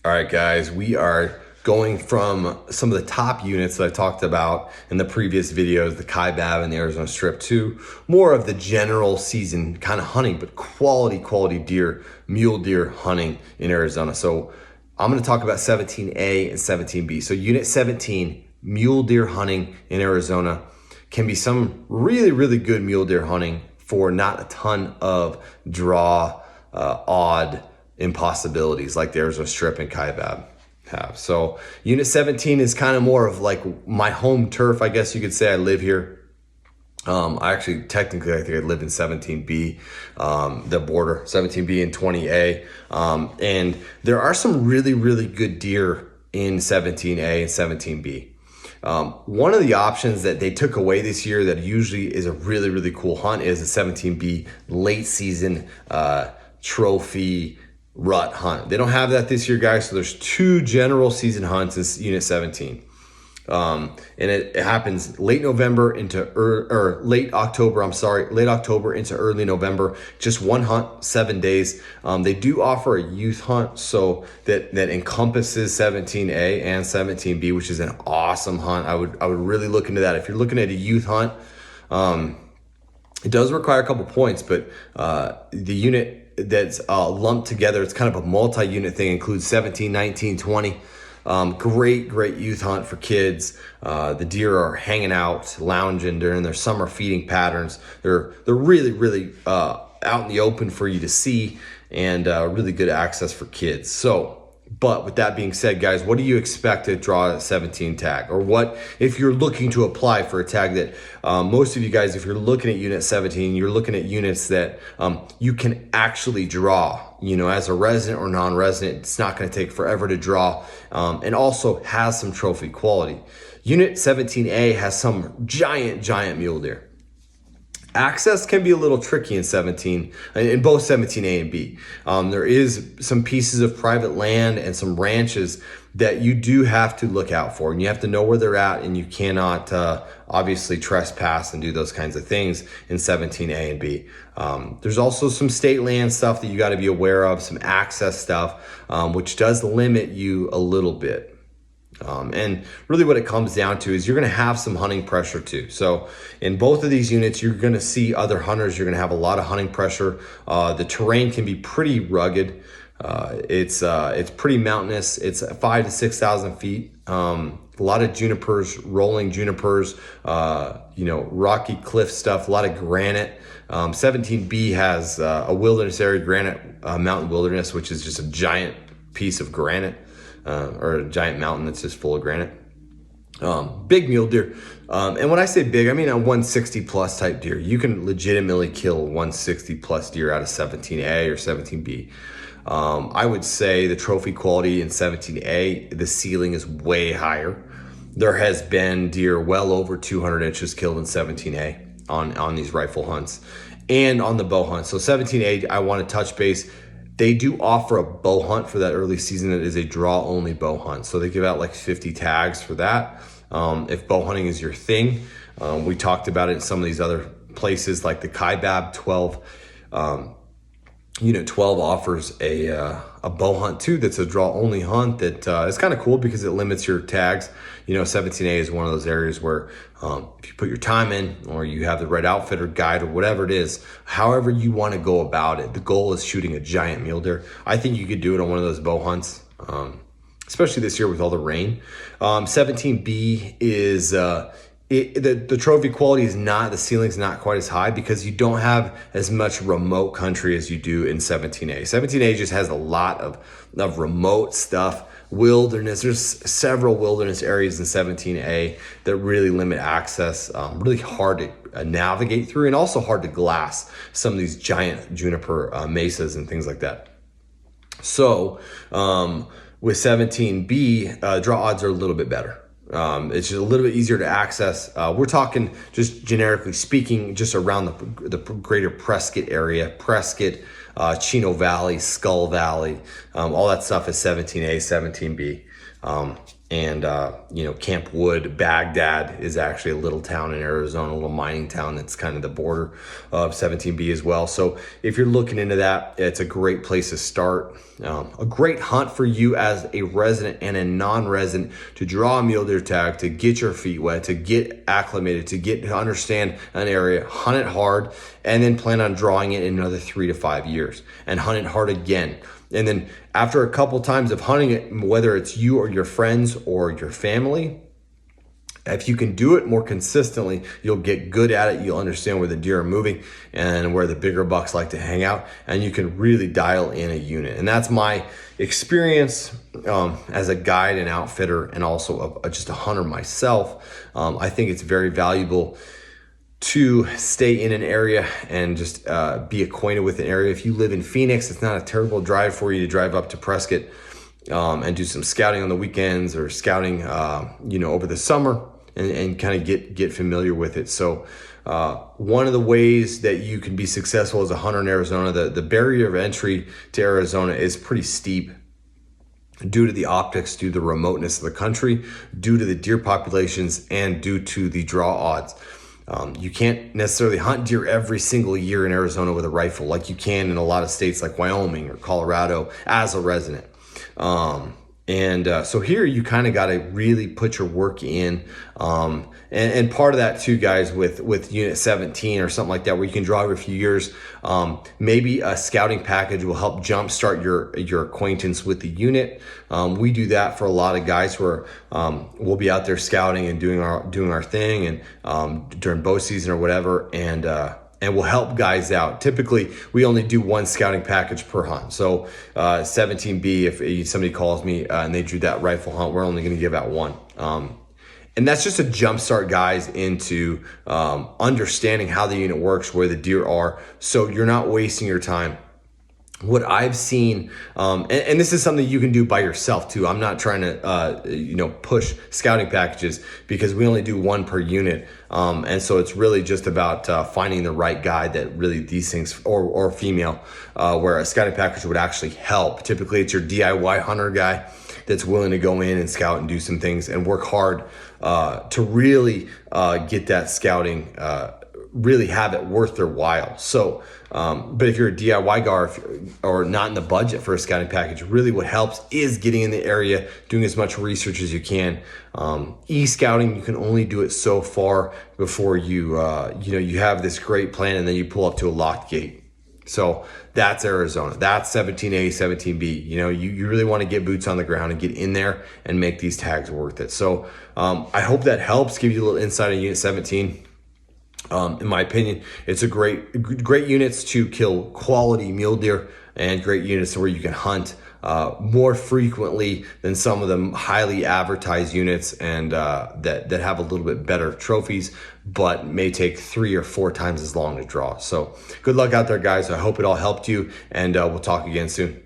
All right, guys, we are going from some of the top units that I talked about in the previous videos, the Kaibab and the Arizona Strip, to more of the general season kind of hunting, but quality deer, mule deer hunting in Arizona. So I'm going to talk about 17A and 17B. So unit 17, mule deer hunting in Arizona, can be some really good mule deer hunting for not a ton of draw, odd impossibilities like the Arizona Strip and Kaibab have. So unit 17 is kind of more of like my home turf, I guess you could say. I live here. I actually, technically, I think I live in 17B, the border, 17B and 20A. And there are some really good deer in 17A and 17B. One of the options that they took away this year that usually is a really cool hunt is the 17B late season trophy rut hunt. They don't have that this year, guys. So there's two general season hunts in unit 17. And it happens late November into late October into early November. Just one hunt, 7 days. They do offer a youth hunt, so that encompasses 17A and 17B, which is an awesome hunt. I would really look into that. If you're looking at a youth hunt, it does require a couple points, but the unit that's lumped together, it's kind of a multi-unit thing, includes 17, 19, 20. Great youth hunt for kids. The deer are hanging out, lounging during their summer feeding patterns. They're really out in the open for you to see, and really good access for kids. So, but with that being said, guys, what do you expect to draw a 17 tag? Or what if you're looking to apply for a tag that most of you guys, if you're looking at unit 17, you're looking at units that you can actually draw, you know, as a resident or non-resident. It's not going to take forever to draw, and also has some trophy quality. Unit 17A has some giant mule deer. Access can be a little tricky in 17, in both 17A and B. There is some pieces of private land and some ranches that you do have to look out for, and you have to know where they're at, and you cannot obviously trespass and do those kinds of things in 17A and B. There's also some state land stuff that you got to be aware of, some access stuff, which does limit you a little bit. And really what it comes down to is you're going to have some hunting pressure too. So in both of these units, you're going to see other hunters. You're going to have a lot of hunting pressure. The terrain can be pretty rugged. It's pretty mountainous. It's 5,000 to 6,000 feet. A lot of junipers, rolling junipers, rocky cliff stuff, a lot of granite. 17B has a wilderness area, granite mountain wilderness, which is just a giant piece of granite. Or a giant mountain that's just full of granite. Big mule deer. And when I say big, I mean a 160 plus type deer. You can legitimately kill 160 plus deer out of 17A or 17B. I would say the trophy quality in 17A, the ceiling is way higher. There has been deer well over 200 inches killed in 17A on these rifle hunts and on the bow hunt. So 17A, I want to touch base. They do offer a bow hunt for that early season that is a draw only bow hunt. So they give out like 50 tags for that. If bow hunting is your thing, we talked about it in some of these other places like the Kaibab 12. Unit 12 offers a bow hunt too that's a draw only hunt that is kind of cool because it limits your tags. 17A is one of those areas where if you put your time in, or you have the right outfit or guide or whatever it is, however you want to go about it, the goal is shooting a giant mule deer. I think you could do it on one of those bow hunts, especially this year with all the rain. 17B is the trophy quality is not, the ceiling's not quite as high because you don't have as much remote country as you do in 17A. 17A just has a lot of remote stuff, wilderness. There's several wilderness areas in 17A that really limit access, really hard to navigate through, and also hard to glass some of these giant juniper mesas and things like that. So with 17B, draw odds are a little bit better. It's just a little bit easier to access. We're talking just generically speaking, just around the greater Prescott area, Chino Valley, Skull Valley, all that stuff is 17A, 17B. And, Camp Wood, Baghdad is actually a little town in Arizona, a little mining town that's kind of the border of 17B as well. So if you're looking into that, it's a great place to start. A great hunt for you as a resident and a non-resident to draw a mule deer tag, to get your feet wet, to get acclimated, to understand an area, hunt it hard, and then plan on drawing it in another 3 to 5 years and hunt it hard again. And then after a couple times of hunting it, whether it's you or your friends or your family, if you can do it more consistently, you'll get good at it. You'll understand where the deer are moving and where the bigger bucks like to hang out, and you can really dial in a unit. And that's my experience as a guide and outfitter, and also just a hunter myself. I think it's very valuable to stay in an area and just be acquainted with an area. If you live in Phoenix, it's not a terrible drive for you to drive up to Prescott and do some scouting on the weekends, or scouting over the summer, and kind of get familiar with it. So one of the ways that you can be successful as a hunter in Arizona, the barrier of entry to Arizona is pretty steep, due to the optics, due to the remoteness of the country, due to the deer populations, and due to the draw odds. You can't necessarily hunt deer every single year in Arizona with a rifle like you can in a lot of states like Wyoming or Colorado as a resident. So here you kind of got to really put your work in. And part of that too, guys, with unit 17 or something like that, where you can draw every few years, maybe a scouting package will help jumpstart your acquaintance with the unit. We do that for a lot of guys where we'll be out there scouting and doing our thing, and during bow season or whatever, and we'll help guys out. Typically, we only do one scouting package per hunt. So 17B, if somebody calls me and they drew that rifle hunt, we're only going to give out one. And that's just a jumpstart guys into understanding how the unit works, where the deer are, so you're not wasting your time. What I've seen, and this is something you can do by yourself too. I'm not trying to, push scouting packages, because we only do one per unit. And so it's really just about finding the right guy that really these things, or female, where a scouting package would actually help. Typically it's your DIY hunter guy that's willing to go in and scout and do some things and work hard to really get that scouting, really have it worth their while. So, but if you're a DIY guy or not in the budget for a scouting package, really what helps is getting in the area, doing as much research as you can. E-scouting, you can only do it so far before you have this great plan, and then you pull up to a locked gate. So that's Arizona. That's 17A, 17B. You really want to get boots on the ground and get in there and make these tags worth it. So I hope that helps give you a little insight on Unit 17. In my opinion, it's a great units to kill quality mule deer, and great units where you can hunt more frequently than some of the highly advertised units, and that have a little bit better trophies, but may take 3 or 4 times as long to draw. So good luck out there, guys. I hope it all helped you, and we'll talk again soon.